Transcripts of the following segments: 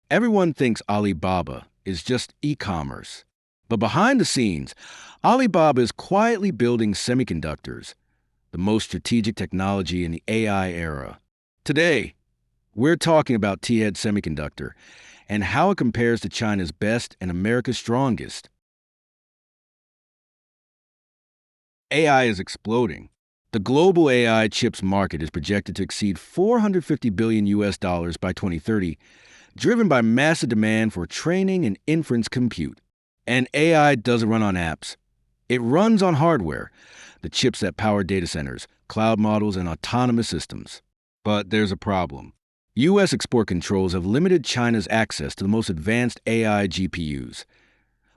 Everyone thinks Alibaba is just e-commerce. But behind the scenes, Alibaba is quietly building semiconductors, the most strategic technology in the AI era. Today, we're talking about T-Head Semiconductor and how it compares to China's best and America's strongest. AI is exploding. The global AI chips market is projected to exceed 450 billion US dollars by 2030, driven by massive demand for training and inference compute. And AI doesn't run on apps. It runs on hardware, the chips that power data centers, cloud models, and autonomous systems. But there's a problem. U.S. export controls have limited China's access to the most advanced AI GPUs,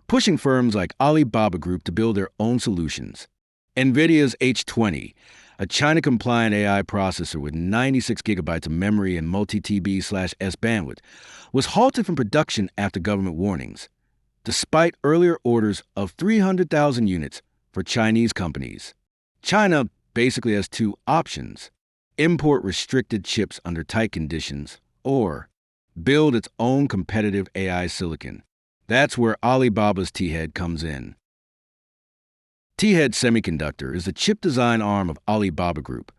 pushing firms like Alibaba Group to build their own solutions. Nvidia's H20, a China-compliant AI processor with 96 gigabytes of memory and multi-TB/S bandwidth, was halted from production after government warnings, despite earlier orders of 300,000 units for Chinese companies. China basically has two options: import restricted chips under tight conditions, or build its own competitive AI silicon. That's where Alibaba's T-Head comes in. T-Head Semiconductor is the chip design arm of Alibaba Group,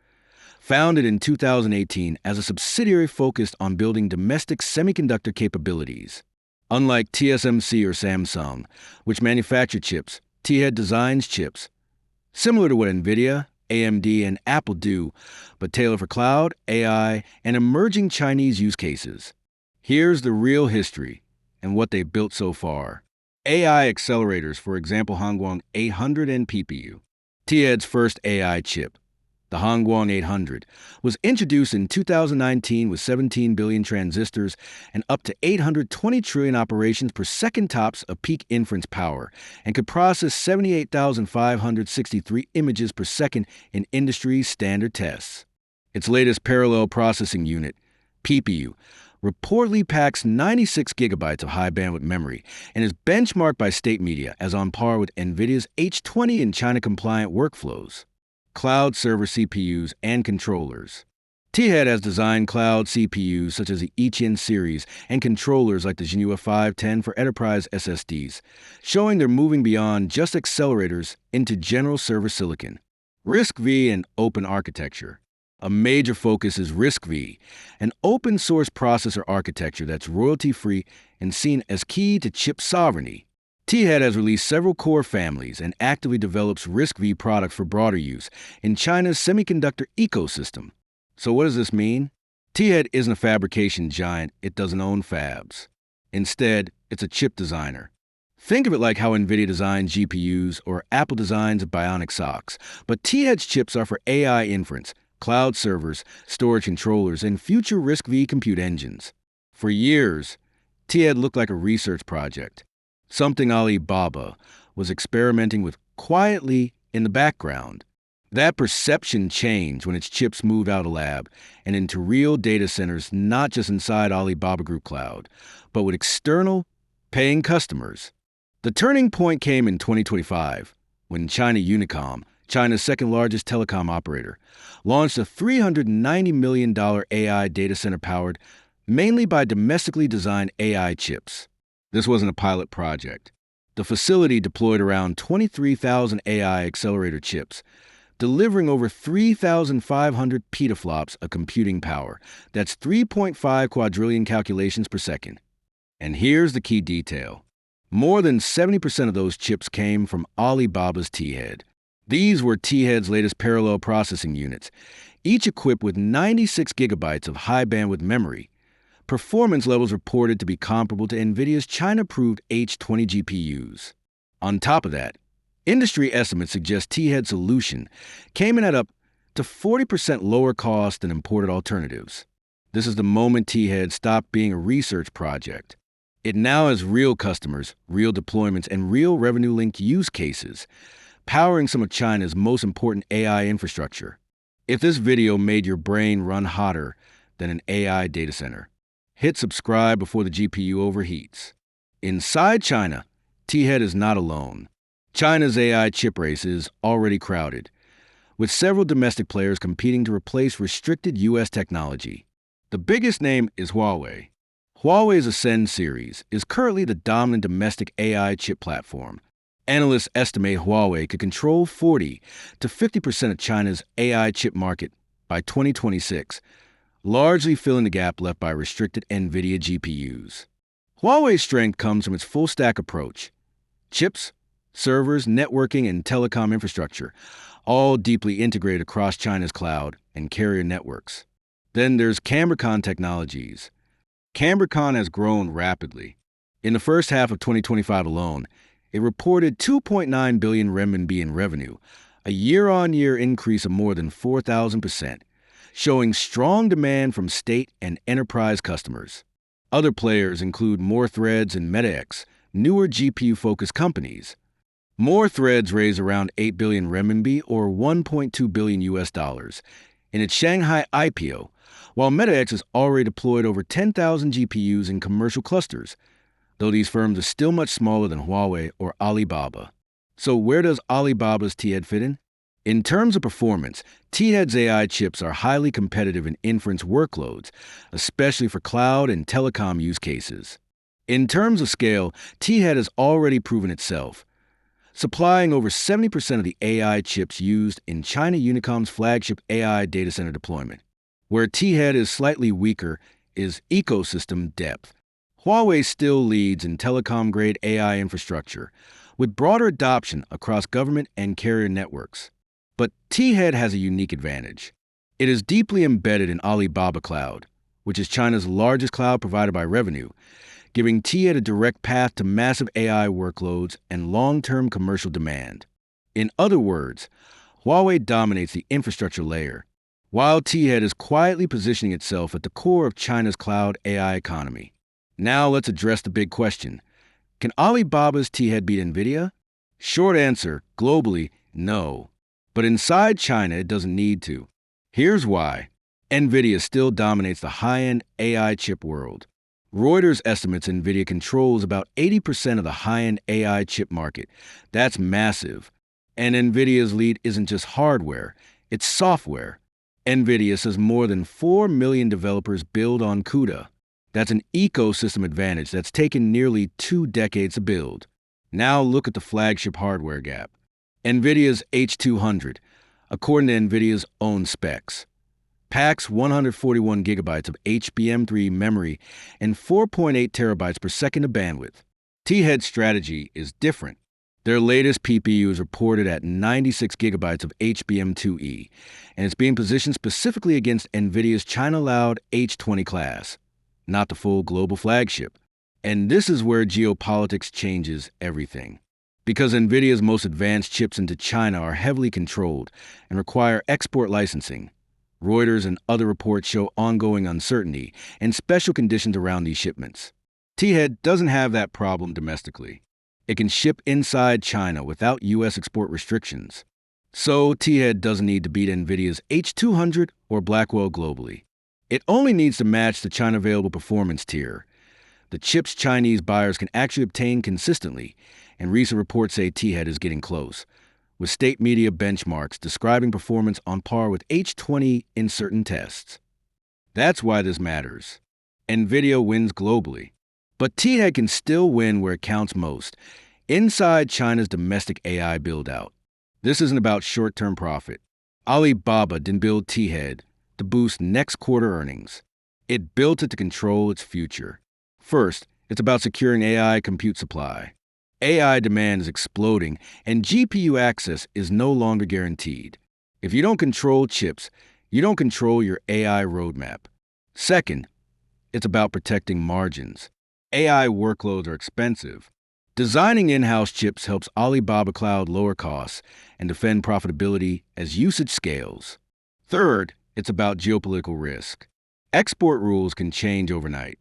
founded in 2018 as a subsidiary focused on building domestic semiconductor capabilities. Unlike TSMC or Samsung, which manufacture chips, T-Head designs chips, similar to what Nvidia, AMD, and Apple do, but tailored for cloud, AI, and emerging Chinese use cases. Here's the real history and what they've built so far. AI accelerators, for example, Hongguang 800 and PPU. T-Head's first AI chip, the Hongguang 800, was introduced in 2019 with 17 billion transistors and up to 820 trillion operations per second tops of peak inference power, and could process 78,563 images per second in industry standard tests. Its latest parallel processing unit, PPU, reportedly packs 96 gigabytes of high-bandwidth memory and is benchmarked by state media as on par with Nvidia's H20 in China-compliant workflows. Cloud server CPUs and controllers. T-Head has designed cloud CPUs such as the Ichien series and controllers like the Genua 510 for enterprise SSDs, showing they're moving beyond just accelerators into general server silicon. RISC-V and open architecture. A major focus is RISC-V, an open-source processor architecture that's royalty-free and seen as key to chip sovereignty. T-Head has released several core families and actively develops RISC-V products for broader use in China's semiconductor ecosystem. So what does this mean? T-Head isn't a fabrication giant, it doesn't own fabs. Instead, it's a chip designer. Think of it like how Nvidia designs GPUs or Apple designs bionic socks, but T-Head's chips are for AI inference, cloud servers, storage controllers, and future RISC-V compute engines. For years, T-Head looked like a research project, something Alibaba was experimenting with quietly in the background. That perception changed when its chips moved out of lab and into real data centers, not just inside Alibaba Group Cloud, but with external, paying customers. The turning point came in 2025, when China Unicom, China's second-largest telecom operator, launched a $390 million AI data center powered mainly by domestically designed AI chips. This wasn't a pilot project. The facility deployed around 23,000 AI accelerator chips, delivering over 3,500 petaflops of computing power. That's 3.5 quadrillion calculations per second. And here's the key detail. More than 70% of those chips came from Alibaba's T-Head. These were T-Head's latest parallel processing units, each equipped with 96 gigabytes of high-bandwidth memory, performance levels reported to be comparable to Nvidia's China-approved H20 GPUs. On top of that, industry estimates suggest T-Head's solution came in at up to 40% lower cost than imported alternatives. This is the moment T-Head stopped being a research project. It now has real customers, real deployments, and real revenue-linked use cases, powering some of China's most important AI infrastructure. If this video made your brain run hotter than an AI data center, hit subscribe before the GPU overheats. Inside China, T-Head is not alone. China's AI chip race is already crowded, with several domestic players competing to replace restricted U.S. technology. The biggest name is Huawei. Huawei's Ascend series is currently the dominant domestic AI chip platform. Analysts estimate Huawei could control 40 to 50% of China's AI chip market by 2026, largely filling the gap left by restricted Nvidia GPUs. Huawei's strength comes from its full-stack approach. Chips, servers, networking, and telecom infrastructure, all deeply integrated across China's cloud and carrier networks. Then there's Cambricon Technologies. Cambricon has grown rapidly. In the first half of 2025 alone, it reported 2.9 billion renminbi in revenue, a year-on-year increase of more than 4,000%, showing strong demand from state and enterprise customers. Other players include More Threads and MetaX, newer GPU-focused companies. More Threads raised around 8 billion renminbi or $1.2 billion in its Shanghai IPO, while MetaX has already deployed over 10,000 GPUs in commercial clusters, though these firms are still much smaller than Huawei or Alibaba. So where does Alibaba's T-Head fit in? In terms of performance, T-Head's AI chips are highly competitive in inference workloads, especially for cloud and telecom use cases. In terms of scale, T-Head has already proven itself, supplying over 70% of the AI chips used in China Unicom's flagship AI data center deployment. Where T-Head is slightly weaker is ecosystem depth. Huawei still leads in telecom-grade AI infrastructure, with broader adoption across government and carrier networks. But T-Head has a unique advantage. It is deeply embedded in Alibaba Cloud, which is China's largest cloud provider by revenue, giving T-Head a direct path to massive AI workloads and long-term commercial demand. In other words, Huawei dominates the infrastructure layer, while T-Head is quietly positioning itself at the core of China's cloud AI economy. Now let's address the big question. Can Alibaba's T-Head beat Nvidia? Short answer, globally, no. But inside China, it doesn't need to. Here's why. Nvidia still dominates the high-end AI chip world. Reuters estimates Nvidia controls about 80% of the high-end AI chip market. That's massive. And Nvidia's lead isn't just hardware, it's software. Nvidia says more than 4 million developers build on CUDA. That's an ecosystem advantage that's taken nearly 2 decades to build. Now look at the flagship hardware gap. Nvidia's H200, according to Nvidia's own specs, packs 141 gigabytes of HBM3 memory and 4.8 terabytes per second of bandwidth. T-Head's strategy is different. Their latest PPU is reported at 96 gigabytes of HBM2E, and it's being positioned specifically against Nvidia's China-allowed H20 class, not the full global flagship. And this is where geopolitics changes everything. Because Nvidia's most advanced chips into China are heavily controlled and require export licensing, Reuters and other reports show ongoing uncertainty and special conditions around these shipments. T-Head doesn't have that problem domestically. It can ship inside China without U.S. export restrictions. So T-Head doesn't need to beat Nvidia's H200 or Blackwell globally. It only needs to match the China Available Performance tier, the chips Chinese buyers can actually obtain consistently, and recent reports say T-Head is getting close, with state media benchmarks describing performance on par with H20 in certain tests. That's why this matters. Nvidia wins globally, but T-Head can still win where it counts most, inside China's domestic AI build-out. This isn't about short-term profit. Alibaba didn't build T-Head to boost next quarter earnings. It built it to control its future. First, it's about securing AI compute supply. AI demand is exploding, and GPU access is no longer guaranteed. If you don't control chips, you don't control your AI roadmap. Second, it's about protecting margins. AI workloads are expensive. Designing in-house chips helps Alibaba Cloud lower costs and defend profitability as usage scales. Third, it's about geopolitical risk. Export rules can change overnight.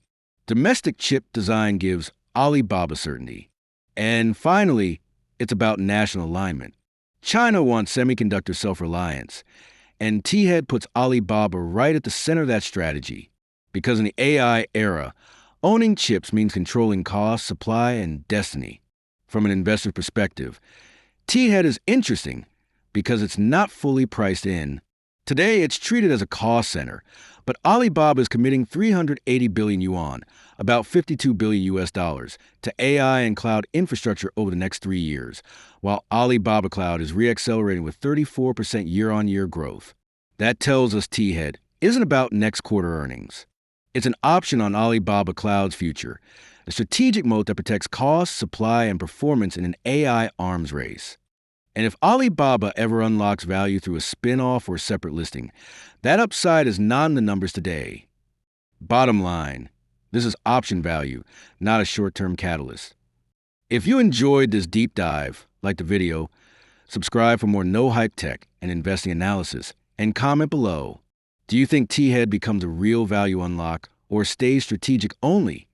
Domestic chip design gives Alibaba certainty. And finally, it's about national alignment. China wants semiconductor self-reliance, and T-Head puts Alibaba right at the center of that strategy. Because in the AI era, owning chips means controlling cost, supply, and destiny. From an investor perspective, T-Head is interesting because it's not fully priced in Today, it's treated as a cost center, but Alibaba is committing 380 billion yuan, about 52 billion US dollars, to AI and cloud infrastructure over the next 3 years, while Alibaba Cloud is reaccelerating with 34% year-on-year growth. That tells us T-Head isn't about next quarter earnings. It's an option on Alibaba Cloud's future, a strategic moat that protects cost, supply, and performance in an AI arms race. And if Alibaba ever unlocks value through a spin-off or separate listing, that upside is not in the numbers today. Bottom line, this is option value, not a short-term catalyst. If you enjoyed this deep dive, like the video, subscribe for more no-hype tech and investing analysis, and comment below. Do you think T-Head becomes a real value unlock or stays strategic only?